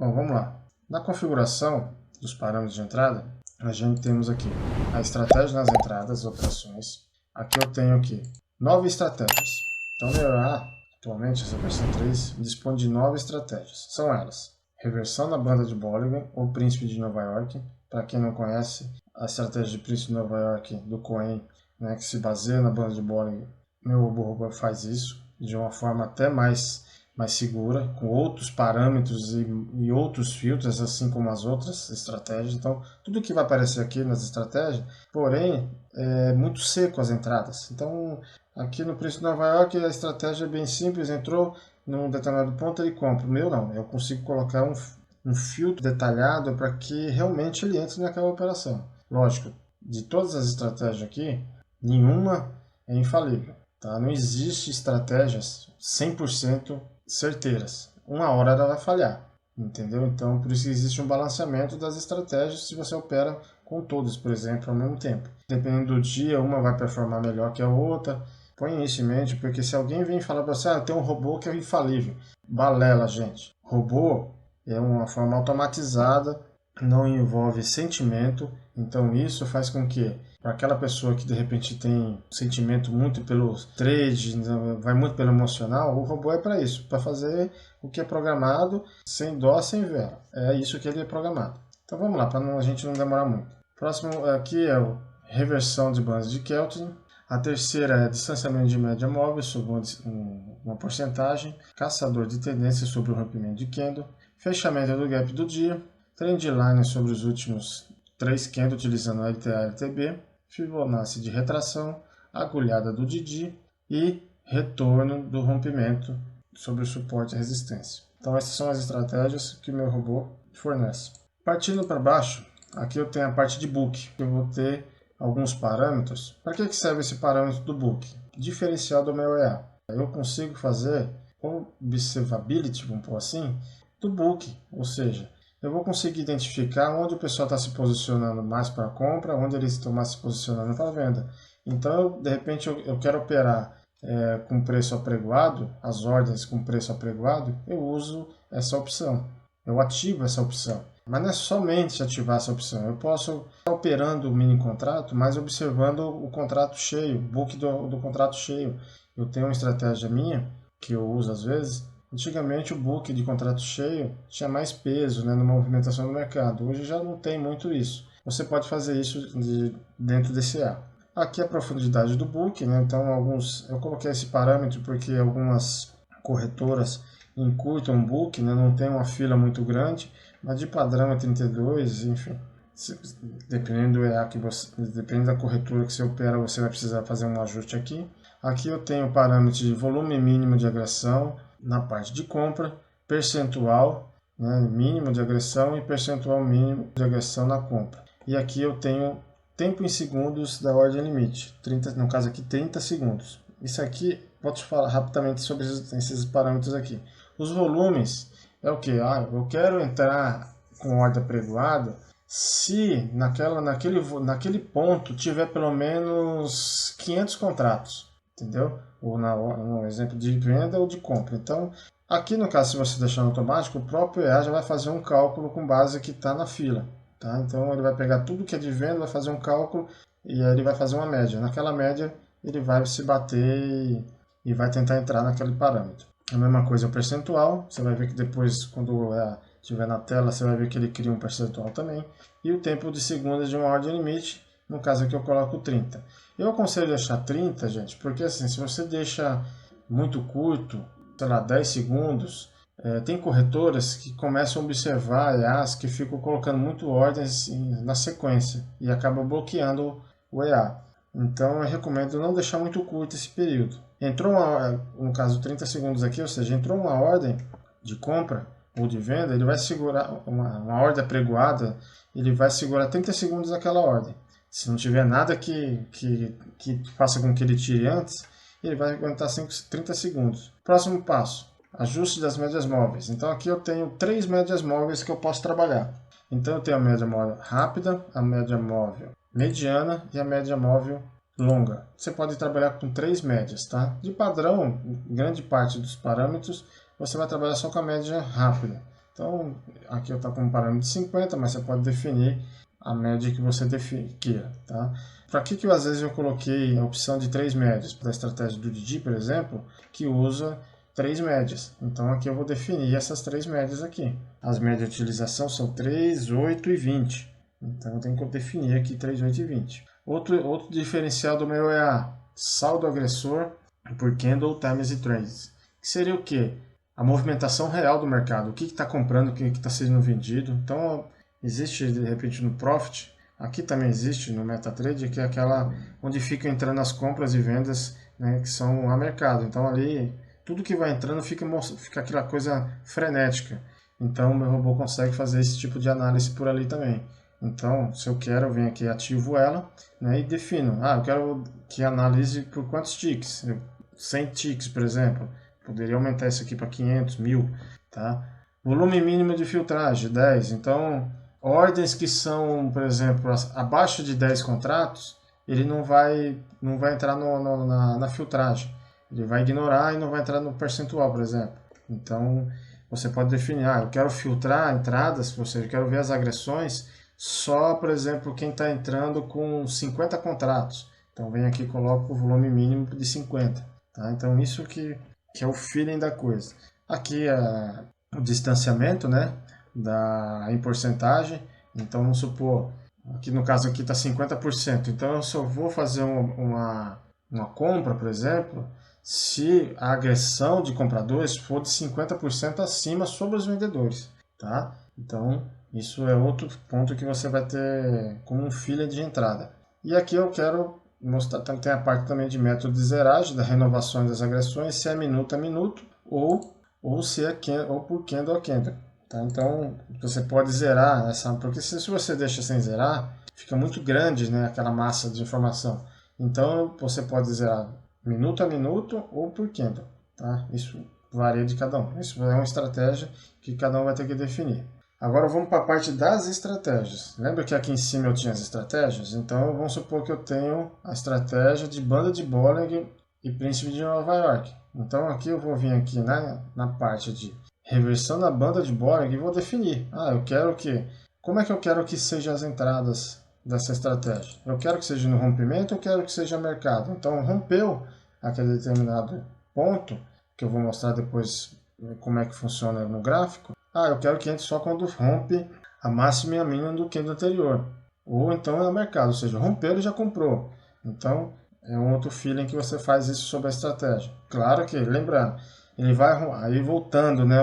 Bom, vamos lá. Na configuração dos parâmetros de entrada, a gente temos aqui a estratégia nas entradas, operações. Aqui eu tenho aqui 9 estratégias. Então, o meu EA, atualmente, essa versão 3, dispõe de 9 estratégias. São elas: reversão na banda de Bollinger, ou Príncipe de Nova York. Para quem não conhece, a estratégia de Príncipe de Nova York do Cohen, né, que se baseia na banda de Bollinger, meu robô faz isso de uma forma até mais segura, com outros parâmetros e outros filtros, assim como as outras estratégias. Então, tudo que vai aparecer aqui nas estratégias, porém, é muito seco as entradas. Então, aqui no Príncipe de Nova York, a estratégia é bem simples: entrou num determinado ponto, ele compra. O meu não, eu consigo colocar um filtro detalhado para que realmente ele entre naquela operação. Lógico, de todas as estratégias aqui, nenhuma é infalível. Tá? Não existe estratégias 100% certeiras. Uma hora ela vai falhar, entendeu? Então, por isso que existe um balanceamento das estratégias se você opera com todas, por exemplo, ao mesmo tempo. Dependendo do dia, uma vai performar melhor que a outra. Põe isso em mente, porque se alguém vem falar para você, tem um robô que é infalível. Balela, gente. Robô é uma forma automatizada, não envolve sentimento, então isso faz com que, para aquela pessoa que de repente tem sentimento muito pelo trade, vai muito pelo emocional, o robô é para isso, para fazer o que é programado, sem dó, sem vela. É isso que ele é programado. Então vamos lá, para a gente não demorar muito. Próximo aqui é a reversão de bandas de Kelvin. A terceira é distanciamento de média móvel sobre uma porcentagem, caçador de tendência sobre o rompimento de candle, fechamento do gap do dia, trendline sobre os últimos 3 candles utilizando LTA e LTB, Fibonacci de retração, agulhada do Didi e retorno do rompimento sobre o suporte e resistência. Então essas são as estratégias que o meu robô fornece. Partindo para baixo, aqui eu tenho a parte de book. Eu vou ter alguns parâmetros. Para que serve esse parâmetro do book? Diferencial do meu EA. Eu consigo fazer observability, vamos pôr assim, do book, ou seja, eu vou conseguir identificar onde o pessoal está se posicionando mais para compra, onde eles estão mais se posicionando para venda. Então, de repente, eu quero operar com preço apregoado, as ordens com preço apregoado, eu uso essa opção. Eu ativo essa opção. Mas não é somente ativar essa opção. Eu posso estar operando o mini contrato, mas observando o contrato cheio, o book do contrato cheio. Eu tenho uma estratégia minha, que eu uso às vezes. Antigamente o book de contrato cheio tinha mais peso, né, na movimentação do mercado. Hoje já não tem muito isso. Você pode fazer isso dentro desse A. Aqui a profundidade do book, né? Então eu coloquei esse parâmetro porque algumas corretoras encurtam o book, né? Não tem uma fila muito grande, mas de padrão é 32, enfim. Dependendo do EA dependendo da corretora que você opera, você vai precisar fazer um ajuste aqui. Aqui eu tenho o parâmetro de volume mínimo de agressão na parte de compra, percentual, né, mínimo de agressão e percentual mínimo de agressão na compra. E aqui eu tenho tempo em segundos da ordem limite, no caso aqui 30 segundos. Isso aqui, vou te falar rapidamente sobre esses parâmetros aqui. Os volumes é o que? Eu quero entrar com ordem apregoada se naquele ponto tiver pelo menos 500 contratos, entendeu? Ou no exemplo de venda ou de compra. Então, aqui no caso, se você deixar no automático, o próprio EA já vai fazer um cálculo com base que está na fila. Tá? Então, ele vai pegar tudo que é de venda, vai fazer um cálculo e aí ele vai fazer uma média. Naquela média, ele vai se bater e vai tentar entrar naquele parâmetro. A mesma coisa é o percentual. Você vai ver que depois, quando o EA estiver na tela, você vai ver que ele cria um percentual também. E o tempo de segundos de uma ordem limite, no caso aqui eu coloco 30. Eu aconselho deixar 30, gente, porque assim, se você deixa muito curto, sei lá, 10 segundos, tem corretoras que começam a observar EAs que ficam colocando muito ordens na sequência e acabam bloqueando o EA. Então eu recomendo não deixar muito curto esse período. Entrou no caso 30 segundos aqui, ou seja, entrou uma ordem de compra ou de venda, ele vai segurar uma ordem apregoada, ele vai segurar 30 segundos naquela ordem. Se não tiver nada que faça com que ele tire antes, ele vai aguentar 30 segundos. Próximo passo, ajuste das médias móveis. Então aqui eu tenho 3 médias móveis que eu posso trabalhar. Então eu tenho a média móvel rápida, a média móvel mediana e a média móvel longa. Você pode trabalhar com 3 médias, tá? De padrão, grande parte dos parâmetros, você vai trabalhar só com a média rápida. Então, aqui eu estou com um parâmetro de 50, mas você pode definir a média que você queira, tá? Para que às vezes eu coloquei a opção de 3 médias? Para a estratégia do Didi, por exemplo, que usa 3 médias. Então aqui eu vou definir essas 3 médias aqui. As médias de utilização são 3, 8 e 20. Então eu tenho que definir aqui 3, 8 e 20. Outro diferencial do meu é saldo agressor por candle times e trades. Que seria o quê? A movimentação real do mercado. O que está comprando, o que está sendo vendido. Então existe de repente no Profit. Aqui também existe no MetaTrader, que é aquela onde ficam entrando as compras e vendas, né, que são a mercado. Então ali tudo que vai entrando fica aquela coisa frenética. Então o meu robô consegue fazer esse tipo de análise por ali também. Então, se eu quero, eu venho aqui, ativo ela, né, e defino. Eu quero que analise por quantos ticks? 100 ticks, por exemplo. Poderia aumentar isso aqui para 500, 1000, tá? Volume mínimo de filtragem, 10. Então, ordens que são, por exemplo, abaixo de 10 contratos, ele não vai entrar na filtragem. Ele vai ignorar e não vai entrar no percentual, por exemplo. Então, você pode definir, eu quero filtrar entradas, ou seja, eu quero ver as agressões só, por exemplo, quem está entrando com 50 contratos. Então, vem aqui e coloco o volume mínimo de 50. Tá? Então, isso que é o feeling da coisa. Aqui é o distanciamento, né, em porcentagem. Então, vamos supor, aqui no caso aqui está 50%. Então, eu só vou fazer uma compra, por exemplo, se a agressão de compradores for de 50% acima sobre os vendedores, tá? Então, isso é outro ponto que você vai ter como um feeling de entrada. E aqui eu quero mostrar, tem a parte também de método de zeragem, da renovação das agressões, se é minuto a minuto ou se é ou por candle a candle. Tá? Então, você pode zerar porque se você deixa sem zerar, fica muito grande, né, aquela massa de informação. Então, você pode zerar minuto a minuto ou por candle, tá? Isso varia de cada um. Isso é uma estratégia que cada um vai ter que definir. Agora vamos para a parte das estratégias. Lembra que aqui em cima eu tinha as estratégias? Então vamos supor que eu tenho a estratégia de banda de Bollinger e príncipe de Nova York. Então aqui eu vou vir aqui na parte de reversão da banda de Bollinger e vou definir. Eu quero que... Como é que eu quero que sejam as entradas dessa estratégia? Eu quero que seja no rompimento, eu quero que seja mercado. Então rompeu aquele determinado ponto, que eu vou mostrar depois como é que funciona no gráfico. Eu quero que entre só quando rompe a máxima e a mínima do candle anterior. Ou então é no mercado, ou seja, rompeu e já comprou. Então é um outro feeling que você faz isso sobre a estratégia. Claro que, lembrando, ele vai aí voltando, né,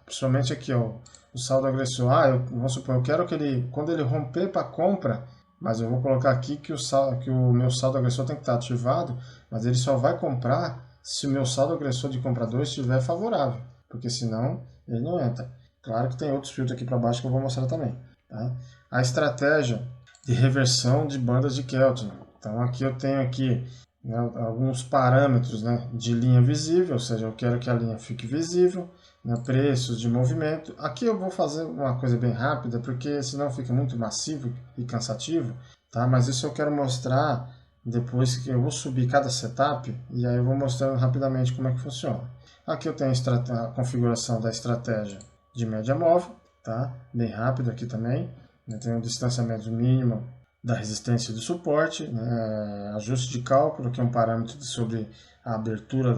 principalmente aqui, o saldo agressor. Vamos supor, eu quero que ele, quando ele romper para compra, mas eu vou colocar aqui que o meu saldo agressor tem que estar ativado, mas ele só vai comprar se o meu saldo agressor de comprador estiver favorável, porque senão ele não entra. Claro que tem outros filtros aqui para baixo que eu vou mostrar também. Tá? A estratégia de reversão de bandas de Keltner. Então aqui eu tenho aqui, né, alguns parâmetros, né, de linha visível, ou seja, eu quero que a linha fique visível, né, preços de movimento. Aqui eu vou fazer uma coisa bem rápida, porque senão fica muito massivo e cansativo, tá? Mas isso eu quero mostrar depois que eu vou subir cada setup, e aí eu vou mostrando rapidamente como é que funciona. Aqui eu tenho a configuração da estratégia de média móvel, tá? Bem rápido aqui também. Eu tenho o distanciamento mínimo da resistência e do suporte, né? Ajuste de cálculo, que é um parâmetro sobre a abertura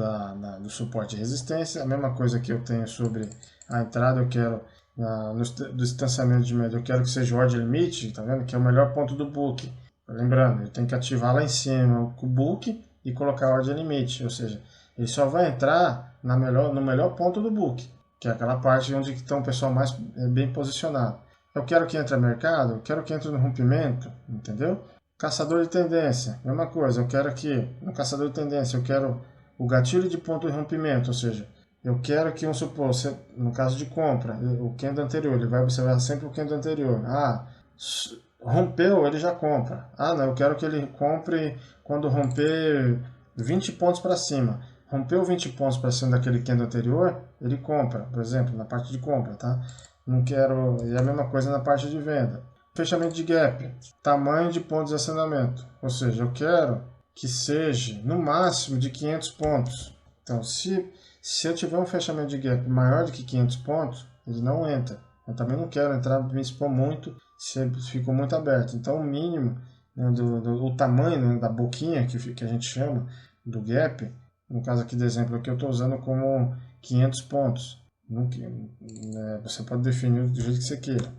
do suporte e resistência. A mesma coisa que eu tenho sobre a entrada, eu quero do distanciamento de média, eu quero que seja o order limit, tá vendo? Que é o melhor ponto do book. Lembrando, eu tenho que ativar lá em cima o book e colocar a order limit, ou seja, ele só vai entrar no melhor ponto do book, que é aquela parte onde está o pessoal mais bem posicionado. Eu quero que entre a mercado, eu quero que entre no rompimento, entendeu? Caçador de tendência, mesma coisa, eu quero que no caçador de tendência, eu quero o gatilho de ponto de rompimento, ou seja, eu quero que, vamos supor, no caso de compra, o candle anterior, ele vai observar sempre o candle anterior. Rompeu, ele já compra. Não, eu quero que ele compre quando romper 20 pontos para cima. Rompeu 20 pontos para cima daquele candle anterior, ele compra, por exemplo, na parte de compra, tá? Não quero... E a mesma coisa na parte de venda. Fechamento de gap, tamanho de pontos de acionamento. Ou seja, eu quero que seja no máximo de 500 pontos. Então, se eu tiver um fechamento de gap maior do que 500 pontos, ele não entra. Eu também não quero entrar, me expor muito, se ficou muito aberto. Então o mínimo, né, o tamanho, né, da boquinha que a gente chama, do gap, no caso aqui do exemplo aqui eu estou usando como 500 pontos. Você pode definir do jeito que você queira.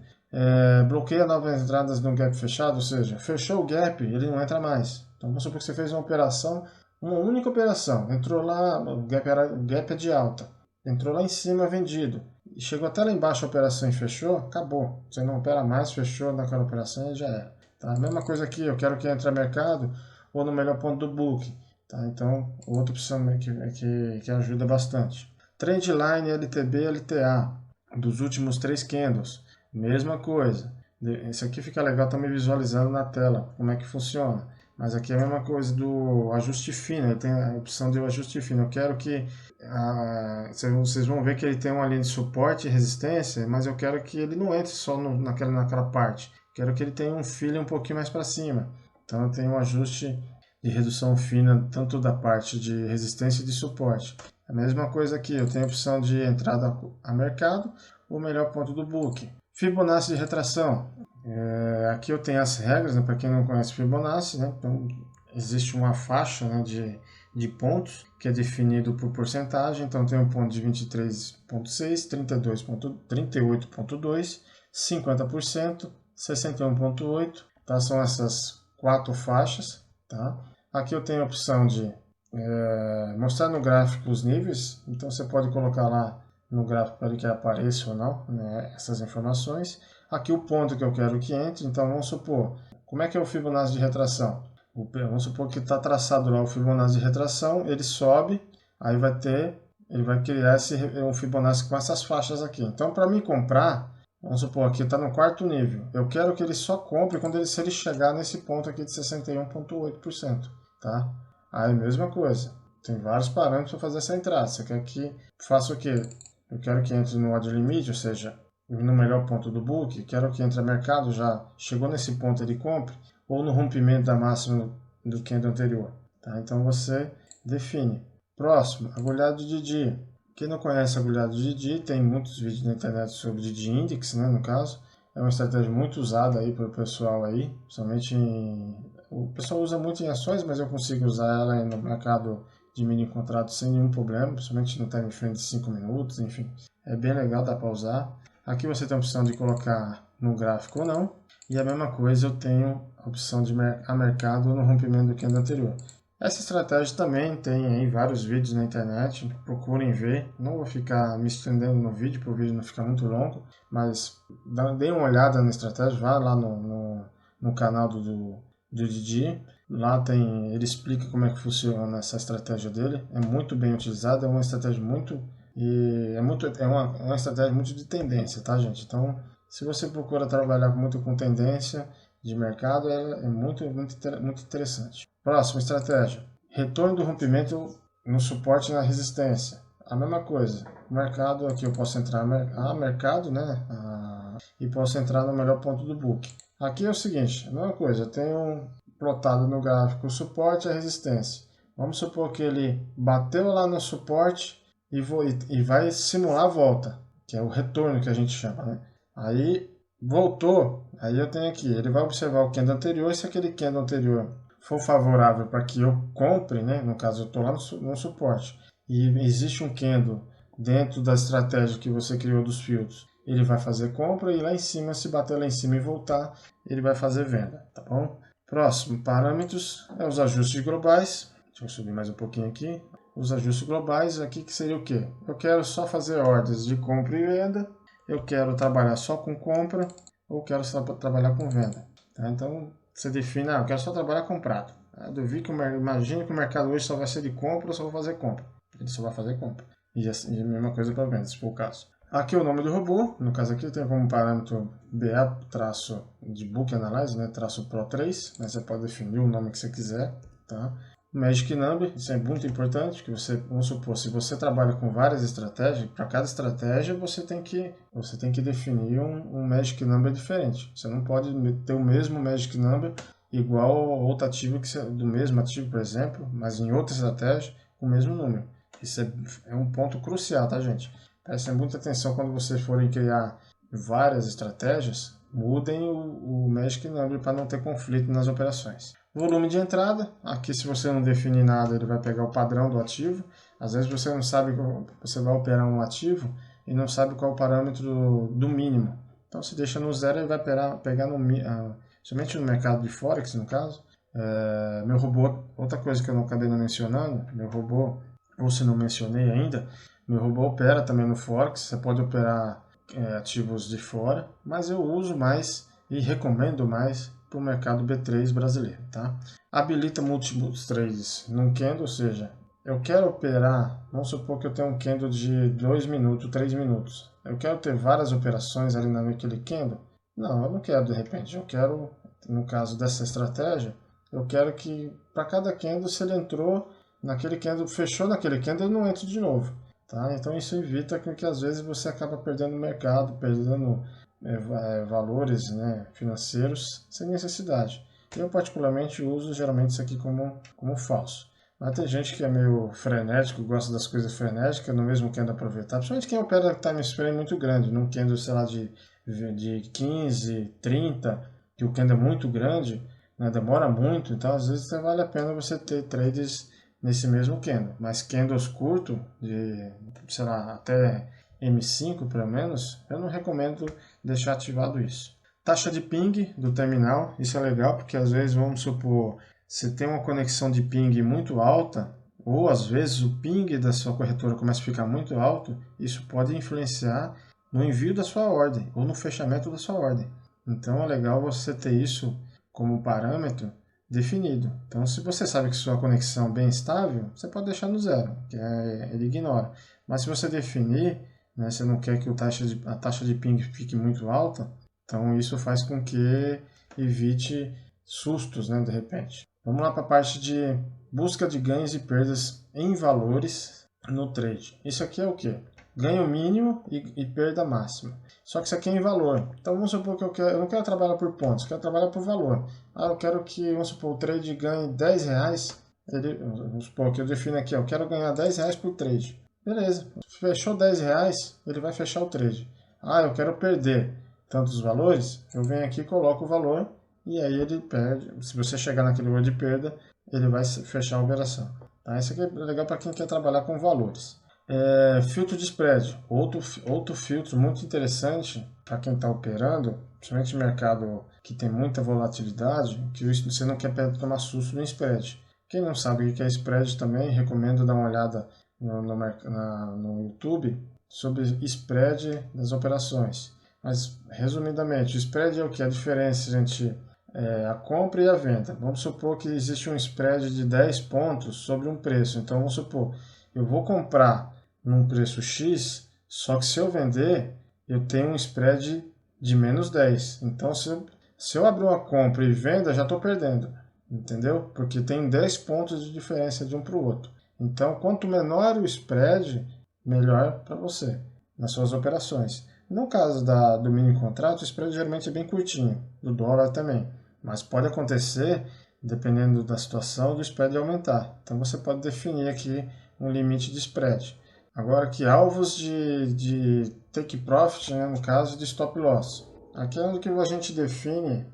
Bloqueia novas entradas no gap fechado, ou seja, fechou o gap, ele não entra mais. Então vamos supor que você fez uma operação, uma única operação, entrou lá, o gap é de alta, entrou lá em cima vendido, e chegou até lá embaixo a operação e fechou, acabou. Você não opera mais, fechou naquela operação e já era. Tá? A mesma coisa aqui, eu quero que entre a mercado ou no melhor ponto do book. Tá? Então, outra opção que ajuda bastante. Trendline, LTB, LTA, dos últimos 3 candles. Mesma coisa. Isso aqui fica legal também visualizando na tela como é que funciona. Mas aqui é a mesma coisa do ajuste fino. Ele tem a opção de ajuste fino. Eu quero que vocês vão ver que ele tem uma linha de suporte e resistência, mas eu quero que ele não entre só naquela parte. Quero que ele tenha um filo um pouquinho mais para cima. Então eu tenho um ajuste de redução fina tanto da parte de resistência e de suporte. A mesma coisa aqui, eu tenho a opção de entrada a mercado, o melhor ponto do book. Fibonacci de retração. Aqui eu tenho as regras, né, para quem não conhece Fibonacci, né, então existe uma faixa, né, de pontos que é definido por porcentagem. Então tem um ponto de 23,6, 38,2, 50%, 61,8. Tá? São essas 4 faixas. Tá? Aqui eu tenho a opção de mostrar no gráfico os níveis. Então você pode colocar lá no gráfico para que apareça ou não, né, essas informações. Aqui o ponto que eu quero que entre. Então vamos supor, como é que é o Fibonacci de retração? Vamos supor que está traçado lá o Fibonacci de retração, ele sobe, aí ele vai criar um Fibonacci com essas faixas aqui. Então para mim comprar, vamos supor aqui está no 4º nível, eu quero que ele só compre se ele chegar nesse ponto aqui de 61,8%, tá? Aí mesma coisa, tem vários parâmetros para fazer essa entrada. Você quer que faça o quê? Eu quero que entre no odd limit, ou seja, no melhor ponto do book, quero que entre a mercado, já chegou nesse ponto ele compre, ou no rompimento da máxima do candle anterior. Tá? Então você define. Próximo, agulhado de Didi. Quem não conhece agulhado de Didi, tem muitos vídeos na internet sobre Didi Index, né, no caso. É uma estratégia muito usada aí pelo pessoal aí, principalmente o pessoal usa muito em ações, mas eu consigo usar ela no mercado de mini contrato sem nenhum problema, principalmente no time frame de 5 minutos, enfim. É bem legal, dá para usar. Aqui você tem a opção de colocar no gráfico ou não. E a mesma coisa eu tenho a opção de a mercado no rompimento do candle anterior. Essa estratégia também tem aí vários vídeos na internet, procurem ver. Não vou ficar me estendendo no vídeo, para o vídeo não ficar muito longo, mas dê uma olhada na estratégia, vá lá no canal do Didi. Lá ele explica como é que funciona essa estratégia dele. É muito bem utilizada, é uma estratégia uma estratégia muito de tendência, tá, gente? Então, se você procura trabalhar muito com tendência de mercado, ela é muito interessante. Próxima estratégia: retorno do rompimento no suporte e na resistência. A mesma coisa. O mercado aqui eu posso entrar a mercado, né? E posso entrar no melhor ponto do book. Aqui é o seguinte, a mesma coisa. Eu tenho plotado no gráfico o suporte e a resistência. Vamos supor que ele bateu lá no suporte e vai simular a volta, que é o retorno que a gente chama, né? Aí voltou, aí eu tenho aqui, ele vai observar o candle anterior, e se aquele candle anterior for favorável para que eu compre, né? No caso eu estou lá no suporte, e existe um candle dentro da estratégia que você criou dos filtros, ele vai fazer compra, e lá em cima, se bater lá em cima e voltar, ele vai fazer venda, tá bom? Próximo, parâmetros, os ajustes globais. Deixa eu subir mais um pouquinho aqui. Os ajustes globais, aqui que seria o quê? Eu quero só fazer ordens de compra e venda, eu quero trabalhar só com compra, ou quero só trabalhar com venda. Tá? Então, você define, eu quero só trabalhar comprado. Imagine que o mercado hoje só vai ser de compra, eu só vou fazer compra. Ele só vai fazer compra. E a mesma coisa para venda, se for o caso. Aqui o nome do robô, no caso aqui tem como parâmetro BA-de Book Analyze, né, -Pro 3, mas você pode definir o nome que você quiser, tá? Magic Number, isso é muito importante, que vamos supor, se você trabalha com várias estratégias, para cada estratégia você tem que definir um Magic Number diferente. Você não pode ter o mesmo Magic Number igual a outro ativo do mesmo ativo, por exemplo, mas em outra estratégia com o mesmo número. Isso é um ponto crucial, tá, gente? Prestem muita atenção quando vocês forem criar várias estratégias, mudem o Magic Number para não ter conflito nas operações. Volume de entrada, aqui se você não definir nada, ele vai pegar o padrão do ativo. Às vezes você não sabe, você vai operar um ativo e não sabe qual é o parâmetro do mínimo. Então se deixa no zero, ele vai pegar somente no mercado de Forex, no caso. Meu robô, outra coisa que eu não acabei não mencionando, meu robô, ou se não mencionei ainda, meu robô opera também no Forex, você pode operar ativos de fora, mas eu uso mais e recomendo mais para o mercado B3 brasileiro, tá? Habilita múltiplos trades num candle, ou seja, eu quero operar, vamos supor que eu tenho um candle de 2 minutos, 3 minutos, eu quero ter várias operações ali naquele candle? Não, eu não quero de repente, eu quero, no caso dessa estratégia, eu quero que para cada candle, se ele entrou naquele candle, fechou naquele candle, ele não entra de novo. Tá? Então isso evita que às vezes você acaba perdendo mercado, perdendo valores, né, financeiros sem necessidade. Eu particularmente uso geralmente isso aqui como falso. Mas tem gente que é meio frenético, gosta das coisas frenéticas, no mesmo candle aproveitar. Principalmente quem opera time frame muito grande, num candle, sei lá, de 15, 30, que o candle é muito grande, né, demora muito, então às vezes vale a pena você ter trades nesse mesmo candle, mas candles curtos, de, sei lá, até M5 pelo menos, eu não recomendo deixar ativado isso. Taxa de ping do terminal, isso é legal porque às vezes, vamos supor, se tem uma conexão de ping muito alta, ou às vezes o ping da sua corretora começa a ficar muito alto, isso pode influenciar no envio da sua ordem, ou no fechamento da sua ordem. Então é legal você ter isso como parâmetro definido. Então, se você sabe que sua conexão é bem estável, você pode deixar no zero, que ele ignora. Mas se você definir, né, você não quer que a taxa de ping fique muito alta, então isso faz com que evite sustos, né, de repente. Vamos lá para a parte de busca de ganhos e perdas em valores no trade. Isso aqui é o quê? Ganho mínimo e perda máxima. Só que isso aqui é em valor. Então vamos supor que eu não quero trabalhar por pontos, eu quero trabalhar por valor. Eu quero que, vamos supor, o trade ganhe R$10. Vamos supor que eu defino aqui, eu quero ganhar R$10 por trade. Beleza, fechou R$10, ele vai fechar o trade. Eu quero perder tantos valores, eu venho aqui e coloco o valor e aí ele perde. Se você chegar naquele valor de perda, ele vai fechar a operação. Tá? Isso aqui é legal para quem quer trabalhar com valores. Filtro de spread, outro filtro muito interessante para quem está operando, principalmente mercado que tem muita volatilidade, que você não quer tomar susto no spread. Quem não sabe o que é spread também, recomendo dar uma olhada no YouTube sobre spread das operações. Mas, resumidamente, o spread é o que? A diferença entre a compra e a venda. Vamos supor que existe um spread de 10 pontos sobre um preço. Então, vamos supor, eu vou comprar num preço X, só que se eu vender, eu tenho um spread de menos 10. Então, se eu abrir uma compra e venda, já estou perdendo, entendeu? Porque tem 10 pontos de diferença de um para o outro. Então, quanto menor o spread, melhor para você nas suas operações. No caso do mini contrato, o spread geralmente é bem curtinho, do dólar também. Mas pode acontecer, dependendo da situação, do spread aumentar. Então, você pode definir aqui um limite de spread. Agora aqui, alvos de take profit, né, no caso de stop loss. Aqui é onde a gente define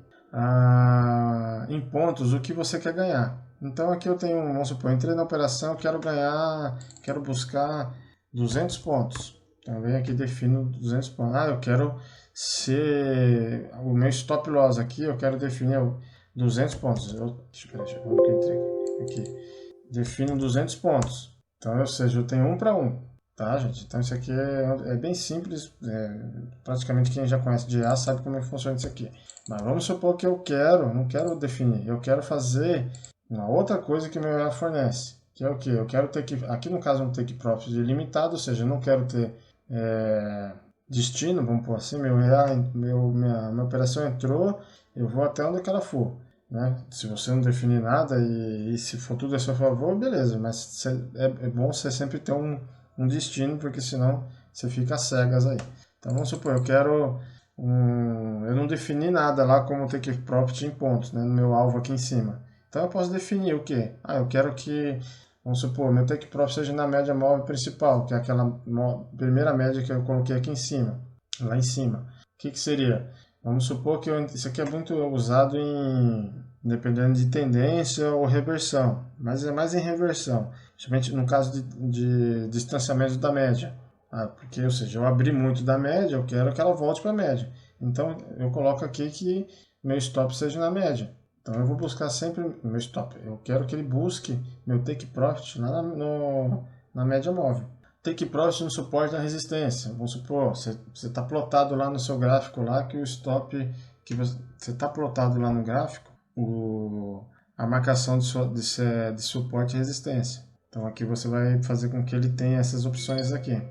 em pontos o que você quer ganhar. Então aqui eu tenho, vamos supor, entrei na operação, quero buscar 200 pontos. Então eu venho aqui e defino 200 pontos. Eu quero ser, o meu stop loss aqui, eu quero definir 200 pontos. Deixa eu ver que eu entrei aqui. Defino 200 pontos. Então, ou seja, eu tenho 1 para 1. Tá, gente? Então isso aqui é bem simples, praticamente quem já conhece de IA sabe como é que funciona isso aqui. Mas vamos supor que não quero definir, eu quero fazer uma outra coisa que o meu IA fornece, que é o que? Eu quero ter que, aqui no caso um take profit limitado, ou seja, eu não quero ter destino, vamos pôr assim, minha operação entrou, eu vou até onde ela for. Né? Se você não definir nada e se for tudo a seu favor, beleza, mas é bom você sempre ter um destino, porque senão você fica cegas aí. Então vamos supor, eu não defini nada lá como take profit em pontos, né, no meu alvo aqui em cima. Então eu posso definir o quê? Eu quero que Vamos supor, meu take profit seja na média móvel principal, que é aquela primeira média que eu coloquei aqui em cima, lá em cima. O que seria? Vamos supor que isso aqui é muito usado dependendo de tendência ou reversão, mas é mais em reversão, principalmente no caso de distanciamento da média. Porque, ou seja, eu abri muito da média, eu quero que ela volte para a média. Então, eu coloco aqui que meu stop seja na média. Então, eu vou buscar sempre meu stop. Eu quero que ele busque meu take profit lá na média móvel. Take profit no suporte da resistência. Vamos supor, você está plotado lá no seu gráfico lá que o stop que você está plotado lá no gráfico, a marcação de suporte e resistência. Então aqui você vai fazer com que ele tenha essas opções aqui.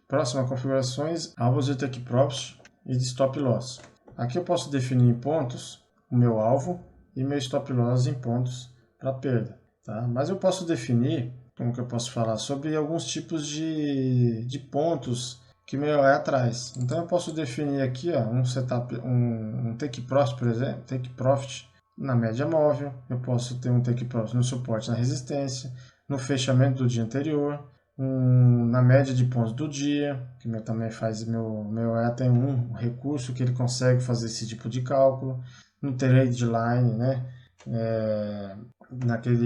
Próxima, configurações, alvos de take profit e de stop loss. Aqui eu posso definir em pontos o meu alvo e meu stop loss em pontos para perda. Tá? Mas eu posso definir, como que eu posso falar, sobre alguns tipos de pontos que o meu EA traz. Então eu posso definir aqui um setup, um take profit, por exemplo, take profit na média móvel. Eu posso ter um take profit no suporte, na resistência, no fechamento do dia anterior, na média de pontos do dia, que também faz meu EA tem um recurso que ele consegue fazer esse tipo de cálculo. No trade line, né?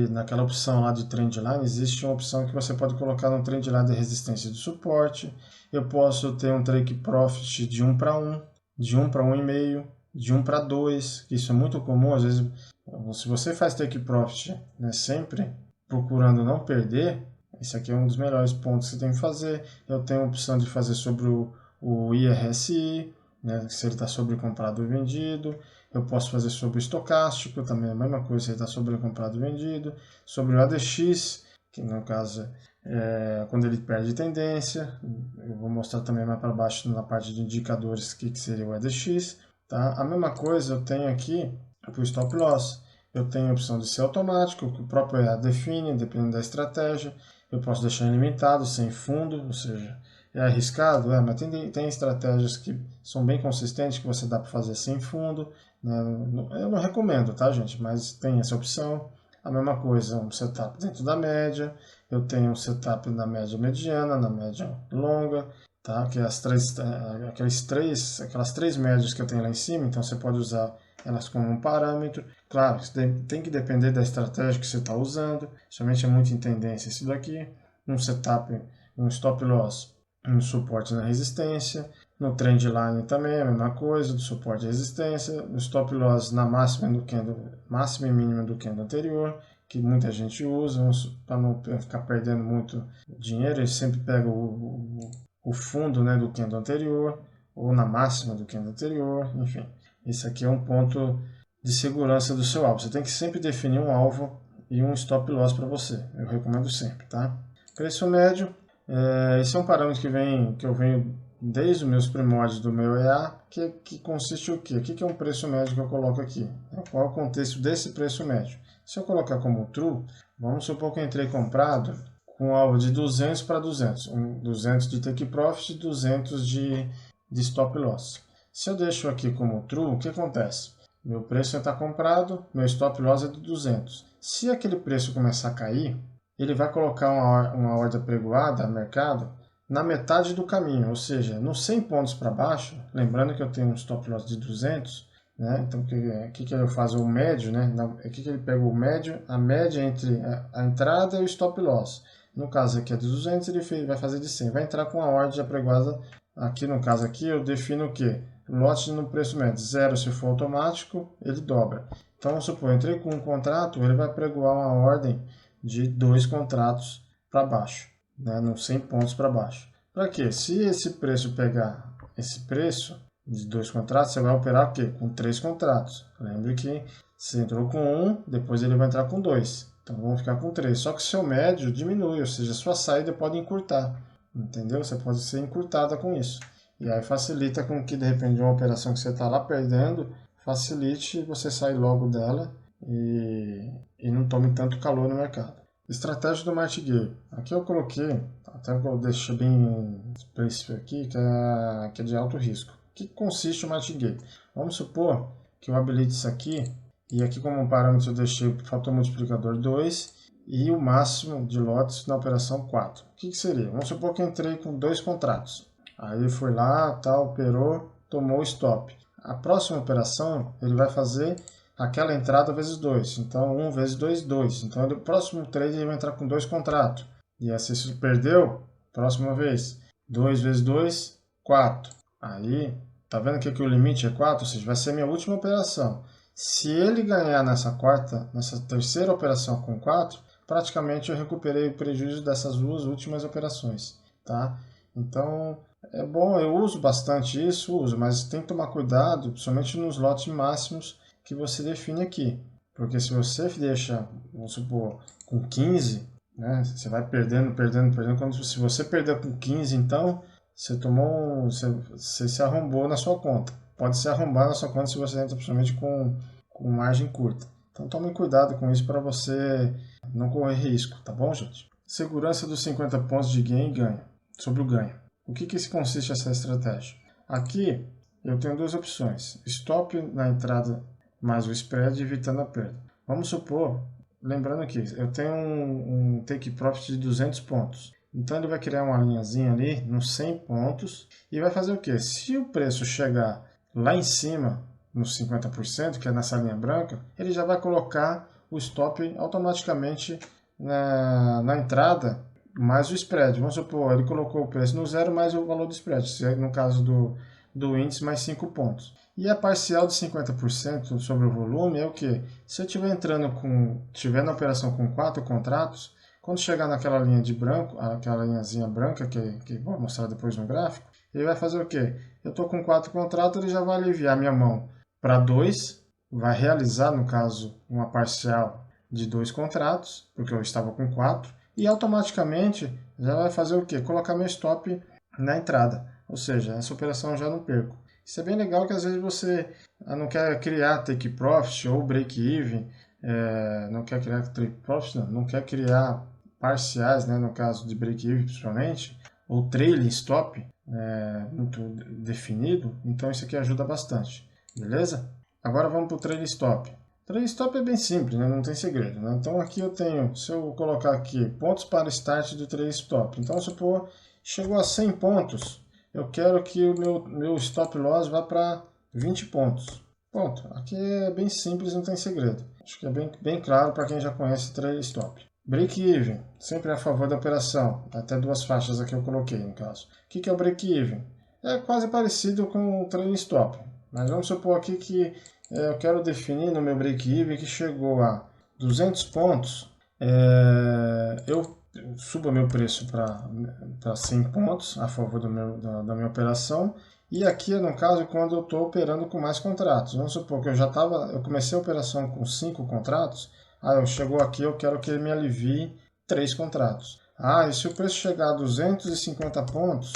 Naquela opção lá de trend line, existe uma opção que você pode colocar no trend line de resistência e de suporte. Eu posso ter um take profit de 1 para 1, de 1 para 1,5, de 1 para 2, que isso é muito comum. Às vezes, se você faz take profit, né, sempre procurando não perder, esse aqui é um dos melhores pontos que você tem que fazer. Eu tenho a opção de fazer sobre o IRSI, né, se ele está sobrecomprado ou vendido. Eu posso fazer sobre o estocástico, também é a mesma coisa, se ele está sobrecomprado ou vendido. Sobre o ADX, que no caso é quando ele perde tendência. Eu vou mostrar também mais para baixo na parte de indicadores o que seria o ADX. Tá? A mesma coisa eu tenho aqui para o stop loss. Eu tenho a opção de ser automático, que o próprio EA define, dependendo da estratégia. Eu posso deixar ilimitado, sem fundo, ou seja, é arriscado, mas tem estratégias que são bem consistentes que você dá para fazer sem fundo. Né? Eu não recomendo, tá, gente? Mas tem essa opção. A mesma coisa, um setup dentro da média. Eu tenho um setup na média mediana, na média longa, tá? Que é aquelas três médias que eu tenho lá em cima. Então você pode usar elas como um parâmetro. Claro, tem que depender da estratégia que você está usando. Somente é muito em tendência isso daqui. Um setup, um stop loss, um suporte na resistência. No trend line também é a mesma coisa, do suporte e resistência. No stop loss na máxima e mínima do candle anterior, que muita gente usa para não ficar perdendo muito dinheiro. Ele sempre pega o fundo, né, do candle anterior ou na máxima do candle anterior, enfim. Esse aqui é um ponto de segurança do seu alvo. Você tem que sempre definir um alvo e um stop loss para você. Eu recomendo sempre, tá? Preço médio. Esse é um parâmetro que eu venho desde os meus primórdios do meu EA, que consiste o quê? O que é um preço médio que eu coloco aqui? Qual é o contexto desse preço médio? Se eu colocar como true, vamos supor que eu entrei comprado com um alvo de 200 para 200. 200 de take profit e 200 de stop loss. Se eu deixo aqui como true, o que acontece? Meu preço está comprado, meu stop loss é de 200. Se aquele preço começar a cair, ele vai colocar uma ordem apregoada no mercado na metade do caminho, ou seja, nos 100 pontos para baixo, lembrando que eu tenho um stop loss de 200, né? Então o que ele faz? O médio, né? O que ele pega? O médio, a média entre a entrada e o stop loss. No caso aqui é de 200, ele vai fazer de 100, vai entrar com a ordem apregoada. Aqui no caso aqui eu defino o que? Lote no preço médio, 0 se for automático, ele dobra. Então vamos supor, eu entrei com um contrato, ele vai pregoar uma ordem de 2 contratos para baixo, né, nos 100 pontos para baixo. Para quê? Se esse preço pegar esse preço de 2 contratos, você vai operar o quê? Com 3 contratos. Lembre que você entrou com 1, depois ele vai entrar com 2. Então vamos ficar com 3. Só que seu médio diminui, ou seja, sua saída pode encurtar. Entendeu? Você pode ser encurtada com isso. E aí facilita com que, de repente, uma operação que você está lá perdendo, facilite você sair logo dela e não tome tanto calor no mercado. Estratégia do martingale. Aqui eu coloquei, até que eu deixei bem explícito aqui, que é de alto risco. O que consiste o martingale? Vamos supor que eu habilite isso aqui, e aqui como parâmetro eu deixei o fator multiplicador 2, e o máximo de lotes na operação 4. O que seria? Vamos supor que eu entrei com 2 contratos. Aí foi lá, tal, operou, tomou o stop. A próxima operação ele vai fazer aquela entrada vezes 2. Então 1 vezes 2, 2. Então o próximo trade ele vai entrar com 2 contratos. E aí se perdeu, próxima vez, 2 vezes 2, 4. Aí, tá vendo que aqui o limite é 4? Ou seja, vai ser a minha última operação. Se ele ganhar nessa terceira operação com 4, praticamente eu recuperei o prejuízo dessas 2 últimas operações, tá? Então, é bom, eu uso bastante isso, mas tem que tomar cuidado, principalmente nos lotes máximos que você define aqui. Porque se você deixa, vamos supor, com 15, né, você vai perdendo. Se você perder com 15, então, você se arrombou na sua conta. Pode se arrombar na sua conta se você entra principalmente com margem curta. Então tome cuidado com isso para você não correr risco, tá bom, gente? Segurança dos 50 pontos de gain e ganho, sobre o ganho. O que consiste essa estratégia? Aqui eu tenho 2 opções. Stop na entrada mais o spread, evitando a perda. Vamos supor, lembrando que eu tenho um take profit de 200 pontos. Então ele vai criar uma linhazinha ali nos 100 pontos e vai fazer o quê? Se o preço chegar lá em cima, nos 50%, que é nessa linha branca, ele já vai colocar o stop automaticamente na entrada mais o spread. Vamos supor, ele colocou o preço no 0 mais o valor do spread, no caso do índice mais 5 pontos. E a parcial de 50% sobre o volume é o que? Se eu estiver na operação com 4 contratos, quando chegar naquela linha de branco, aquela linhazinha branca que vou mostrar depois no gráfico, ele vai fazer o quê? Eu estou com 4 contratos, ele já vai aliviar minha mão para 2, vai realizar, no caso, uma parcial de 2 contratos, porque eu estava com 4, e automaticamente já vai fazer o quê? Colocar meu stop na entrada, ou seja, essa operação eu já não perco. Isso é bem legal que às vezes você não quer criar take profit ou break even, não quer criar take profit, não quer criar parciais, né, no caso de break even principalmente, ou trailing stop muito definido, então isso aqui ajuda bastante. Beleza? Agora vamos para o trailing stop. Trailing stop é bem simples, né? Não tem segredo, né? Então aqui eu tenho, se eu colocar aqui, pontos para start do trailing stop. Então, supor, chegou a 100 pontos, eu quero que o meu stop loss vá para 20 pontos. Ponto. Aqui é bem simples, não tem segredo. Acho que é bem claro para quem já conhece trailing stop. Break even, sempre a favor da operação. Até 2 faixas aqui eu coloquei, no caso. O que é o break even? É quase parecido com o trailing stop. Mas vamos supor aqui que eu quero definir no meu break-even que chegou a 200 pontos, eu subo meu preço para 100 pontos a favor da minha operação. E aqui, no caso, quando eu estou operando com mais contratos. Vamos supor que eu comecei a operação com 5 contratos, chegou aqui, eu quero que ele me alivie 3 contratos. E se o preço chegar a 250 pontos,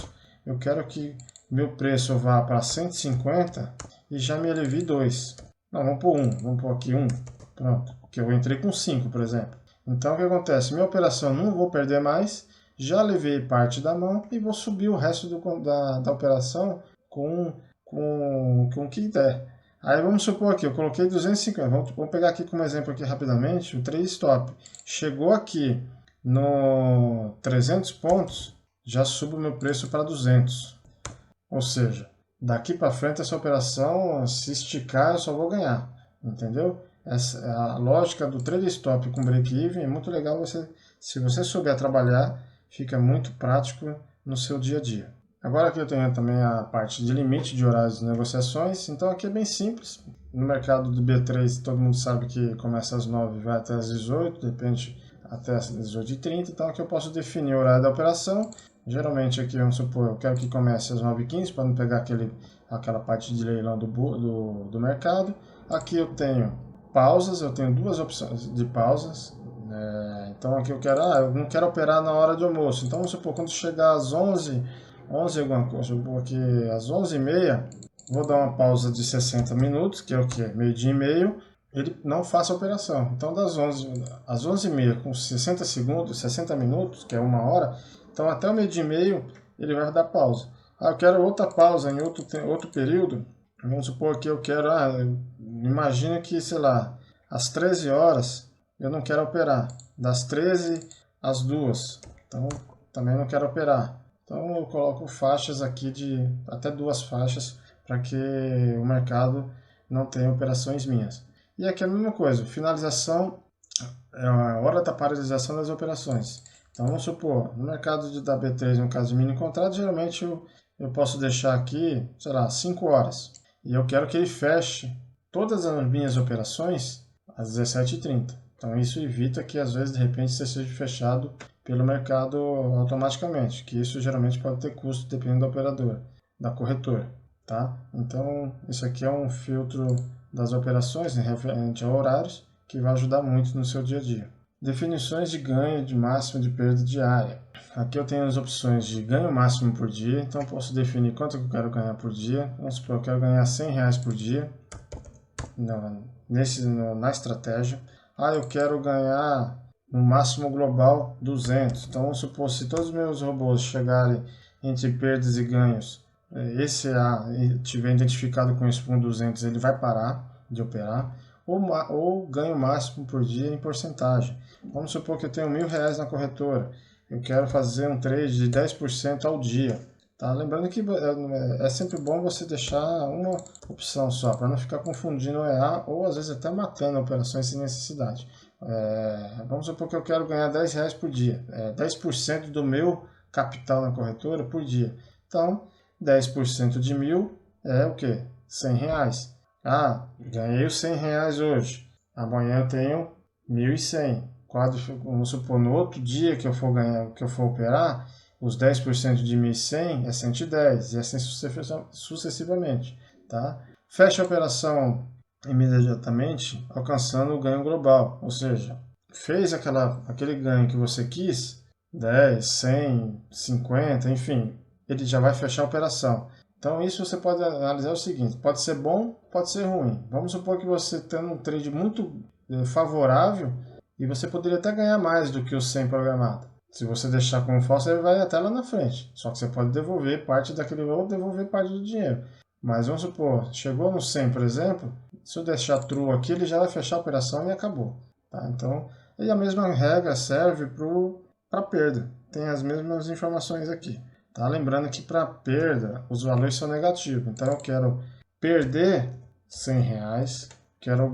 eu quero que meu preço vá para 150 e já me alivie 2. Não, vamos pôr 1. Vamos pôr aqui 1. Pronto. Porque eu entrei com 5, por exemplo. Então, o que acontece? Minha operação não vou perder mais. Já levei parte da mão e vou subir o resto da operação com o que der. Aí vamos supor aqui, eu coloquei 250. Vamos pegar aqui como exemplo aqui rapidamente o trade stop. Chegou aqui no 300 pontos, já subo o meu preço para 200. Ou seja, daqui para frente essa operação, se esticar, eu só vou ganhar, entendeu? A lógica do trade stop com break-even é muito legal. Se você souber trabalhar, fica muito prático no seu dia a dia. Agora aqui eu tenho também a parte de limite de horários de negociações. Então aqui é bem simples. No mercado do B3 todo mundo sabe que começa às 9 e vai até às 18, depende até às 18h30. Então aqui eu posso definir o horário da operação. Geralmente aqui, vamos supor, eu quero que comece às 9h15 para não pegar aquela parte de leilão do mercado. Aqui eu tenho pausas, eu tenho 2 opções de pausas. Então aqui eu não quero operar na hora de almoço. Então vamos supor, quando chegar às 11 alguma coisa, eu vou aqui às 11h30, vou dar uma pausa de 60 minutos, que é o que? Meio-dia e meio, ele não faça a operação. Então às 11h30 com 60 minutos, que é 1 hora, então até o meio-dia e meio ele vai dar pausa. Eu quero outra pausa em outro período. Vamos supor que eu quero, imagina que, sei lá, às 13 horas eu não quero operar. das 13 às 2. Então, também não quero operar. Então, eu coloco faixas aqui de até 2 faixas para que o mercado não tenha operações minhas. E aqui é a mesma coisa, finalização é a hora da paralisação das operações. Então, vamos supor, no mercado da B3, no caso de mini contrato, geralmente eu posso deixar aqui, sei lá, 5 horas. E eu quero que ele feche todas as minhas operações às 17h30. Então, isso evita que, às vezes, de repente, você seja fechado pelo mercado automaticamente, que isso geralmente pode ter custo dependendo da operadora, da corretora, tá? Então, isso aqui é um filtro das operações, né, referente a horários, que vai ajudar muito no seu dia a dia. Definições de ganho, de máximo, de perda diária. Aqui eu tenho as opções de ganho máximo por dia, então eu posso definir quanto eu quero ganhar por dia. Vamos supor, eu quero ganhar R$100 por dia na estratégia. Eu quero ganhar no máximo global 200. Então vamos supor, se todos os meus robôs chegarem entre perdas e ganhos, esse A tiver identificado com esse ponto 200, ele vai parar de operar. Ou ganho máximo por dia em porcentagem. Vamos supor que eu tenho R$1.000 na corretora. Eu quero fazer um trade de 10% ao dia. Tá? Lembrando que é sempre bom você deixar uma opção só, para não ficar confundindo o EA ou às vezes até matando operações sem necessidade. Vamos supor que eu quero ganhar R$10 por dia. 10% do meu capital na corretora por dia. Então, 10% de 1.000 é o quê? R$100. Ganhei os R$100 hoje. Amanhã eu tenho 1.100. Vamos supor, no outro dia que eu for ganhar, que eu for operar, os 10% de 1.100 é 110 e assim sucessivamente, tá? Fecha a operação imediatamente, alcançando o ganho global, ou seja, fez aquele ganho que você quis, 10, 100, 50, enfim, ele já vai fechar a operação. Então, isso você pode analisar o seguinte, pode ser bom, pode ser ruim. Vamos supor que você tenha um trade muito favorável e você poderia até ganhar mais do que o 100 programado. Se você deixar como falso, ele vai até lá na frente. Só que você pode devolver parte daquele ou devolver parte do dinheiro. Mas vamos supor, chegou no 100, por exemplo, se eu deixar true aqui, ele já vai fechar a operação e acabou. Tá? Então, e a mesma regra serve para perda. Tem as mesmas informações aqui. Tá? Lembrando que para perda, os valores são negativos. Então, eu quero perder R$100, quero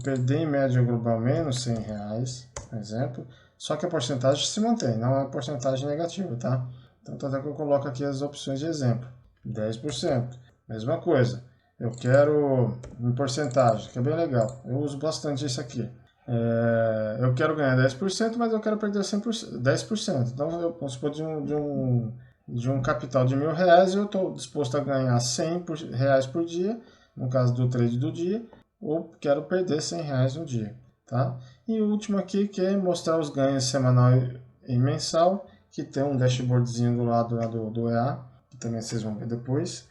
perder em média global menos R$100, por exemplo. Só que a porcentagem se mantém, não é porcentagem negativa, tá? Então, até que eu coloco aqui as opções de exemplo. 10%. Mesma coisa. Eu quero em porcentagem, que é bem legal. Eu uso bastante isso aqui. Eu quero ganhar 10%, mas eu quero perder 10%. Então, vamos supor de um capital de R$1.000, eu estou disposto a ganhar R$100 por dia, no caso do trade do dia, ou quero perder R$100 no dia. Tá? E o último aqui, que é mostrar os ganhos semanal e mensal, que tem um dashboardzinho do lado do EA, que também vocês vão ver depois,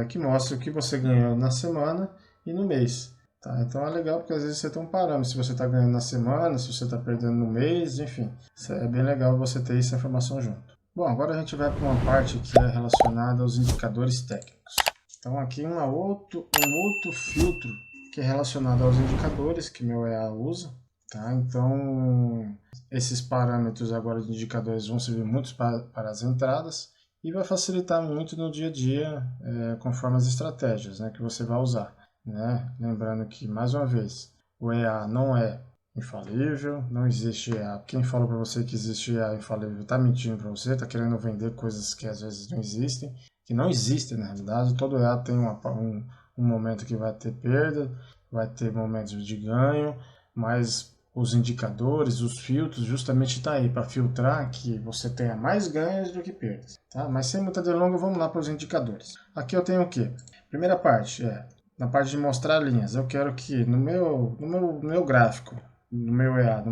que mostra o que você ganhou na semana e no mês. Tá? Então é legal porque às vezes você tem um parâmetro, se você está ganhando na semana, se você está perdendo no mês, enfim. É bem legal você ter essa informação junto. Bom, agora a gente vai para uma parte que é relacionada aos indicadores técnicos. Então aqui um outro filtro que é relacionado aos indicadores que meu EA usa, tá? Então, esses parâmetros agora de indicadores vão servir muito para as entradas e vai facilitar muito no dia a dia, conforme as estratégias, né, que você vai usar, né? Lembrando que, mais uma vez, o EA não é infalível, não existe EA. Quem falou para você que existe EA infalível está mentindo para você, está querendo vender coisas que às vezes não existem, que não existem na realidade. Todo EA tem um momento que vai ter perda, vai ter momentos de ganho, mas os indicadores, os filtros, justamente está aí para filtrar que você tenha mais ganhos do que perdas. Tá? Mas sem muita delonga, vamos lá para os indicadores. Aqui eu tenho o quê? Primeira parte na parte de mostrar linhas. Eu quero que no meu gráfico, no meu EA,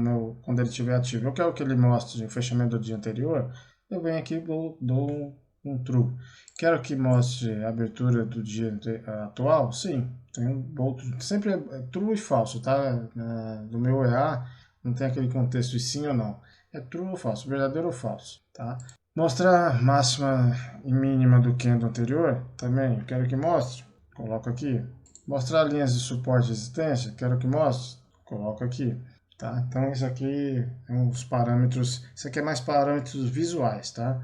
quando ele estiver ativo, eu quero que ele mostre o fechamento do dia anterior. Eu venho aqui e dou um true. Quero que mostre a abertura do dia atual? Sim, tem um outro. Sempre é true e falso, tá? Do meu EA não tem aquele contexto de sim ou não. É true ou falso, verdadeiro ou falso, tá? Mostrar máxima e mínima do candle anterior? Também, quero que mostre. Coloco aqui. Mostrar linhas de suporte e resistência? Quero que mostre. Coloco aqui. Tá? Então isso aqui é uns parâmetros, isso aqui é mais parâmetros visuais, tá?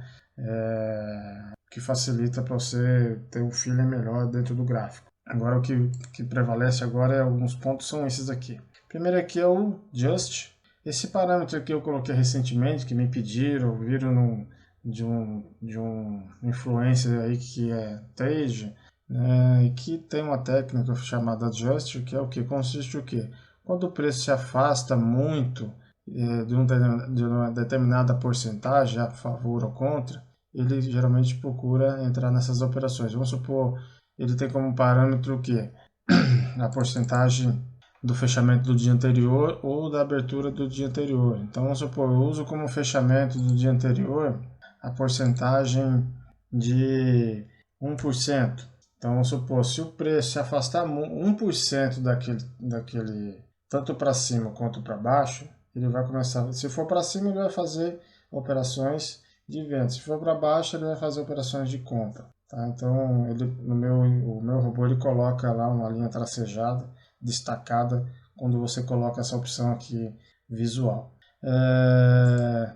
Que facilita para você ter um feeling melhor dentro do gráfico. Agora o que prevalece agora é alguns pontos são esses aqui. Primeiro aqui é o Just. Esse parâmetro aqui eu coloquei recentemente, que me pediram, viram de um influencer aí que é Tage, né, e que tem uma técnica chamada Just, que é o que? Consiste o quê? Quando o preço se afasta muito de uma determinada porcentagem, a favor ou contra, ele geralmente procura entrar nessas operações. Vamos supor, ele tem como parâmetro o quê? A porcentagem do fechamento do dia anterior ou da abertura do dia anterior. Então, vamos supor, eu uso como fechamento do dia anterior a porcentagem de 1%. Então, vamos supor, se o preço se afastar 1% daquele tanto para cima quanto para baixo, ele vai começar, se for para cima, ele vai fazer operações de venda, se for para baixo, ele vai fazer operações de compra. Tá? Então, o meu robô ele coloca lá uma linha tracejada, destacada, quando você coloca essa opção aqui visual.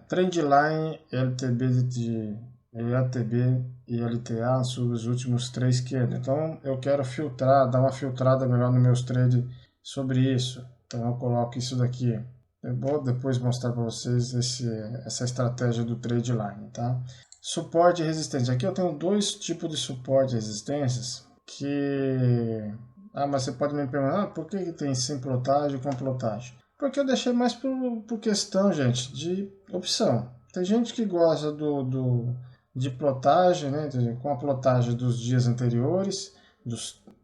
Trendline, LTB e LTA sobre os últimos 3 candles. Então, eu quero filtrar, dar uma filtrada melhor nos meus trades sobre isso. Então, eu coloco isso daqui. Eu vou depois mostrar para vocês essa estratégia do trade line, tá? Suporte e resistência. Aqui eu tenho 2 tipos de suporte e resistências que... mas você pode me perguntar, por que tem sem plotagem e com plotagem? Porque eu deixei mais por questão, gente, de opção. Tem gente que gosta de plotagem, né, com a plotagem dos dias anteriores,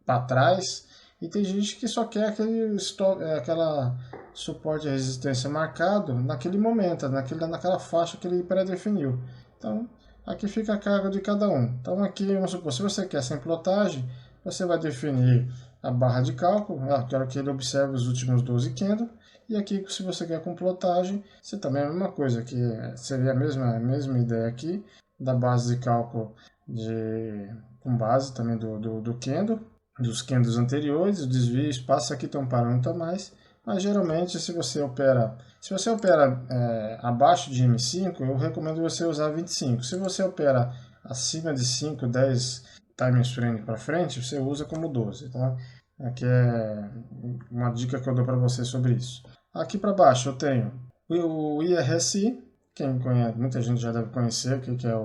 para trás, e tem gente que só quer aquela suporte e resistência marcado naquele momento, naquela faixa que ele pré-definiu. Então, aqui fica a cargo de cada um. Então, aqui, vamos supor, se você quer sem plotagem, você vai definir a barra de cálculo, quero que ele observe os últimos 12 candles, e aqui, se você quer com plotagem, você também é a mesma coisa, que seria a mesma ideia aqui, da base de cálculo com base também do candle, dos candles anteriores, o desvio, espaço, aqui tem um parâmetro a mais, mas geralmente se você opera abaixo de M5, eu recomendo você usar 25. Se você opera acima de 5, 10 time frame para frente, você usa como 12, tá? Aqui é uma dica que eu dou para você sobre isso. Aqui para baixo eu tenho o IRSI, quem conhece, muita gente já deve conhecer o que é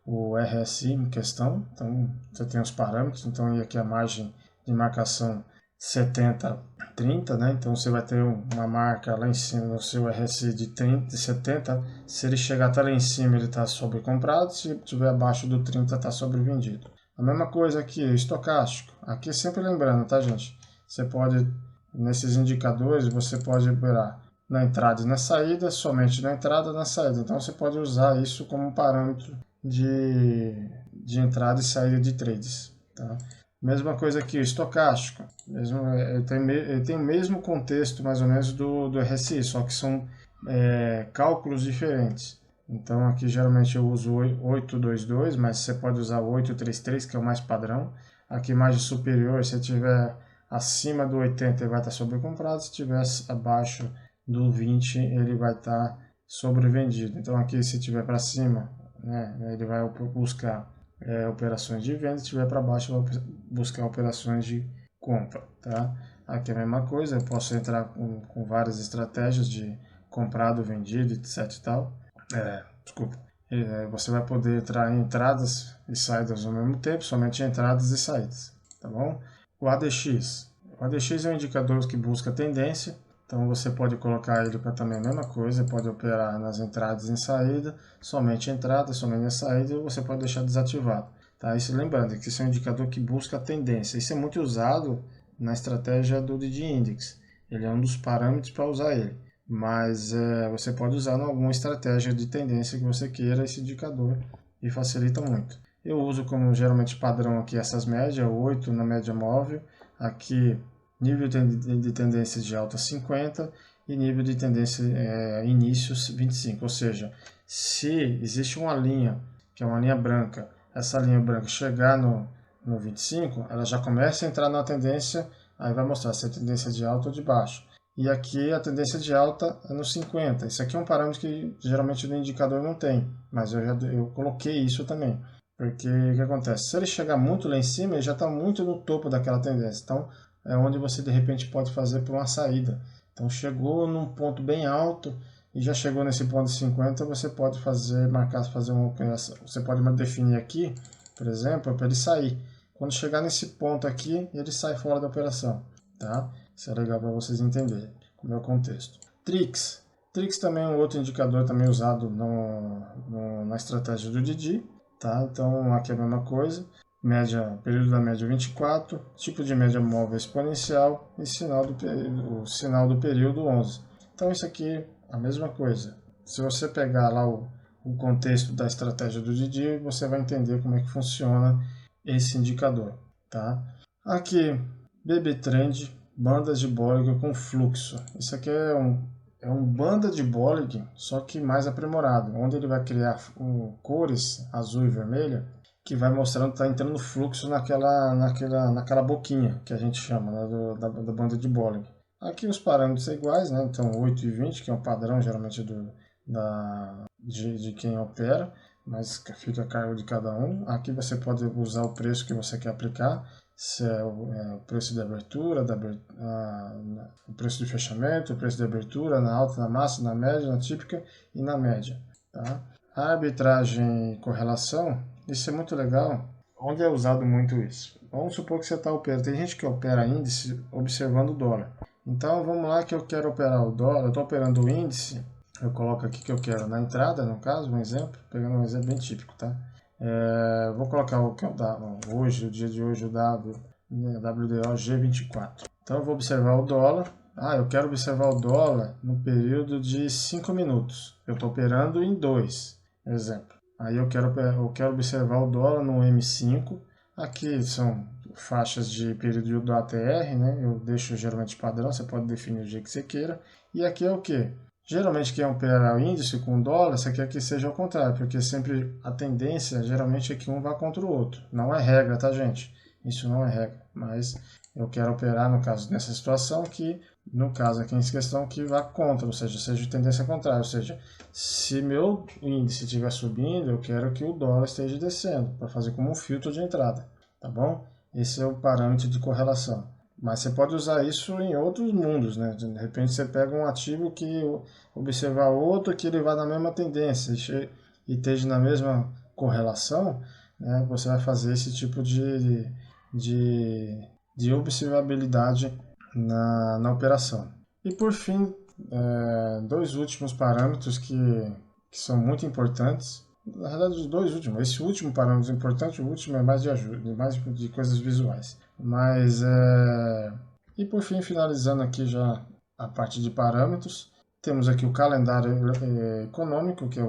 o RSI em questão. Então você tem os parâmetros, então aqui a margem de marcação 70-30, né? Então você vai ter uma marca lá em cima no seu RSI de 70, se ele chegar até lá em cima ele está sobrecomprado, se estiver abaixo do 30 está sobrevendido. A mesma coisa aqui, estocástico. Aqui sempre lembrando, tá, gente? Você pode, nesses indicadores, você pode operar na entrada e na saída, somente na entrada e na saída. Então você pode usar isso como parâmetro de entrada e saída de trades, tá? Mesma coisa aqui, o estocástico. Ele tem o mesmo contexto, mais ou menos, do RSI, só que são cálculos diferentes. Então aqui geralmente eu uso 822, mas você pode usar o 833, que é o mais padrão. Aqui margem superior, se tiver acima do 80 ele vai estar sobrecomprado, se tiver abaixo do 20 ele vai estar sobrevendido. Então aqui se tiver para cima, né, ele vai buscar operações de venda, se tiver para baixo vai buscar operações de compra, tá? Aqui é a mesma coisa, eu posso entrar com várias estratégias de comprado, vendido, etc e tal. Você vai poder entrar em entradas e saídas ao mesmo tempo, somente entradas e saídas, tá bom? O ADX. O ADX é um indicador que busca tendência, então você pode colocar ele para também a mesma coisa, pode operar nas entradas e saída, somente entrada, somente saída, e você pode deixar desativado. Tá? Isso lembrando que isso é um indicador que busca tendência. Isso é muito usado na estratégia do DD Index. Ele é um dos parâmetros para usar ele. Mas você pode usar em alguma estratégia de tendência que você queira esse indicador e facilita muito. Eu uso como geralmente padrão aqui essas médias, 8 na média móvel, aqui nível de tendência de alta 50 e nível de tendência início 25, ou seja, se existe uma linha, que é uma linha branca, essa linha branca chegar no 25, ela já começa a entrar na tendência, aí vai mostrar se é tendência de alta ou de baixo. e aqui a tendência de alta é no 50. Isso aqui é um parâmetro que geralmente no indicador não tem, mas eu coloquei isso também. Porque o que acontece? Se ele chegar muito lá em cima, ele já está muito no topo daquela tendência. Então, é onde você de repente pode fazer por uma saída. Então, chegou num ponto bem alto e já chegou nesse ponto de 50, você pode fazer uma operação. Você pode definir aqui, por exemplo, para ele sair. Quando chegar nesse ponto aqui, ele sai fora da operação. Tá? Isso é legal para vocês entenderem como é o contexto. Trix. Trix também é um outro indicador também usado na estratégia do Didi. Tá? Então aqui é a mesma coisa, período da média 24, tipo de média móvel exponencial e o sinal do período 11. Então isso aqui a mesma coisa. Se você pegar lá o contexto da estratégia do Didi, você vai entender como é que funciona esse indicador. Tá? Aqui, BB Trend, bandas de Bollinger com fluxo. Isso aqui é um banda de Bollinger, só que mais aprimorado, onde ele vai criar cores azul e vermelha, que vai mostrando que está entrando fluxo naquela boquinha, que a gente chama, né, da banda de Bollinger. Aqui os parâmetros são iguais, né, então 8 e 20, que é um padrão geralmente de quem opera, mas fica a cargo de cada um. Aqui você pode usar o preço que você quer aplicar, se é o preço de abertura, o preço de fechamento, o preço de abertura, na alta, na máxima, na média, na típica e na média. Tá? A arbitragem e correlação, isso é muito legal. Onde é usado muito isso? Vamos supor que você está operando. Tem gente que opera índice observando o dólar. Então vamos lá que eu quero operar o dólar, eu estou operando o índice, eu coloco aqui que eu quero na entrada, no caso, um exemplo, pegando um exemplo bem típico, tá? Vou colocar o que eu dava hoje, o dia de hoje, o WDO G24. Então eu vou observar o dólar. Eu quero observar o dólar no período de 5 minutos. Eu estou operando em 2, exemplo. Aí eu quero observar o dólar no M5. Aqui são faixas de período do ATR, né? Eu deixo geralmente padrão, você pode definir do jeito que você queira. E aqui é o que? Geralmente quem opera o índice com dólar, você quer que seja ao contrário, porque sempre a tendência geralmente é que um vá contra o outro. Não é regra, tá, gente? Isso não é regra, mas eu quero operar, no caso, nessa situação, que, no caso aqui em questão, que vá contra, ou seja tendência contrária. Ou seja, se meu índice estiver subindo, eu quero que o dólar esteja descendo, para fazer como um filtro de entrada, tá bom? Esse é o parâmetro de correlação. Mas você pode usar isso em outros mundos, né? De repente você pega um ativo que observar outro que ele vai na mesma tendência e esteja na mesma correlação, né? Você vai fazer esse tipo de observabilidade na operação. E por fim, dois últimos parâmetros que são muito importantes. Na verdade, os dois últimos. Esse último parâmetro é importante, o último é mais de ajuda, mais de coisas visuais. E por fim, finalizando aqui já a parte de parâmetros, temos aqui o calendário econômico, que é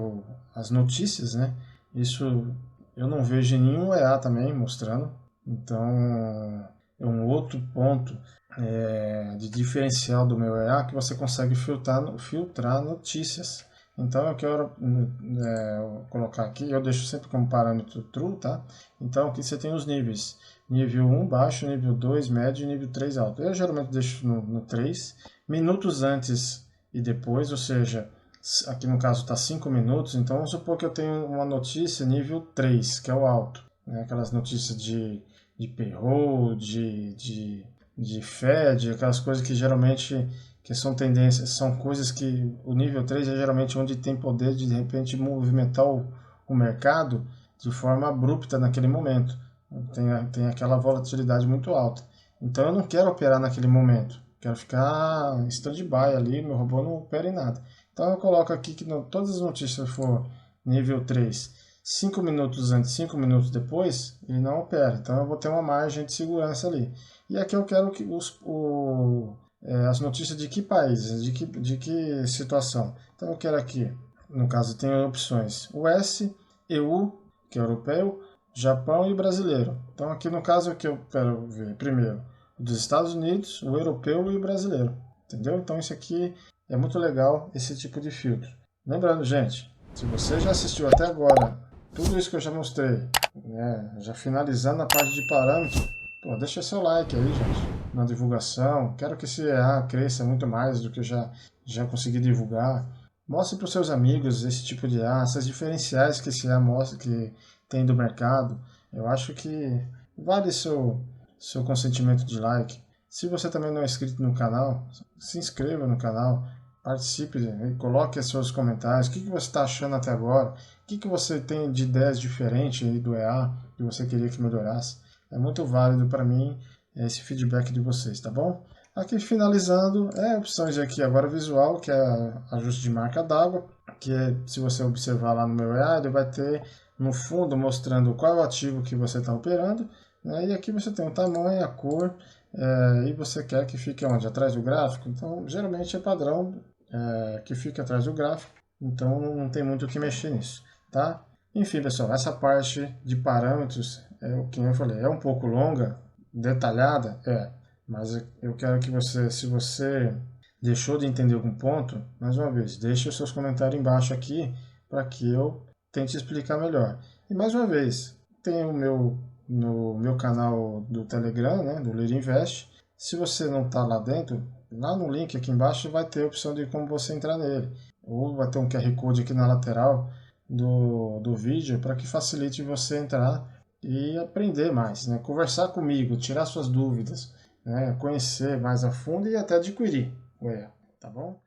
as notícias, né? Isso eu não vejo em nenhum EA também mostrando. Então, é um outro ponto de diferencial do meu EA que você consegue filtrar notícias. Então eu quero colocar aqui, eu deixo sempre como parâmetro true, tá? Então aqui você tem os níveis, nível 1 baixo, nível 2 médio e nível 3 alto. Eu geralmente deixo no 3, minutos antes e depois, ou seja, aqui no caso está 5 minutos, então vamos supor que eu tenho uma notícia nível 3, que é o alto, né? Aquelas notícias de payroll, de Fed, aquelas coisas que geralmente que são tendências, são coisas que o nível 3 é geralmente onde tem poder de repente movimentar o mercado de forma abrupta naquele momento. Tem aquela volatilidade muito alta. Então eu não quero operar naquele momento. Quero ficar em stand-by ali, meu robô não opera em nada. Então eu coloco aqui que todas as notícias for nível 3, 5 minutos antes, 5 minutos depois, ele não opera. Então eu vou ter uma margem de segurança ali. E aqui eu quero que as notícias de que países, de que situação. Então eu quero aqui, no caso tem opções US, EU, que é europeu, Japão e brasileiro. Então aqui no caso que eu quero ver primeiro dos Estados Unidos, o europeu e o brasileiro. Entendeu? Então isso aqui é muito legal, esse tipo de filtro. Lembrando, gente, se você já assistiu até agora tudo isso que eu já mostrei, né, já finalizando a parte de parâmetro, deixa seu like aí, gente. na divulgação, quero que esse EA cresça muito mais do que eu já consegui divulgar. Mostre para os seus amigos esse tipo de EA, essas diferenciais que esse EA mostra, que tem do mercado. Eu acho que vale seu consentimento de like. Se você também não é inscrito no canal, se inscreva no canal, participe, coloque seus comentários. O que você está achando até agora? O que você tem de ideias diferentes aí do EA que você queria que melhorasse? É muito válido para mim esse feedback de vocês, tá bom? Aqui finalizando, opções aqui agora visual, que é ajuste de marca d'água, que se você observar lá no meu EA, ele vai ter no fundo mostrando qual é o ativo que você está operando, né? E aqui você tem o tamanho, a cor, e você quer que fique onde? Atrás do gráfico. Então, geralmente é padrão que fique atrás do gráfico, então não tem muito o que mexer nisso, tá? Enfim, pessoal, essa parte de parâmetros, o que eu falei, é um pouco longa, detalhada, mas eu quero que você, se você deixou de entender algum ponto, mais uma vez, deixe os seus comentários embaixo aqui para que eu tente explicar melhor. E mais uma vez, tem no meu canal do Telegram, né, do Lira Invest. Se você não está lá dentro, lá no link aqui embaixo vai ter a opção de como você entrar nele. Ou vai ter um QR Code aqui na lateral do vídeo para que facilite você entrar e aprender mais, né? Conversar comigo, tirar suas dúvidas, né? Conhecer mais a fundo e até adquirir o EA, tá bom?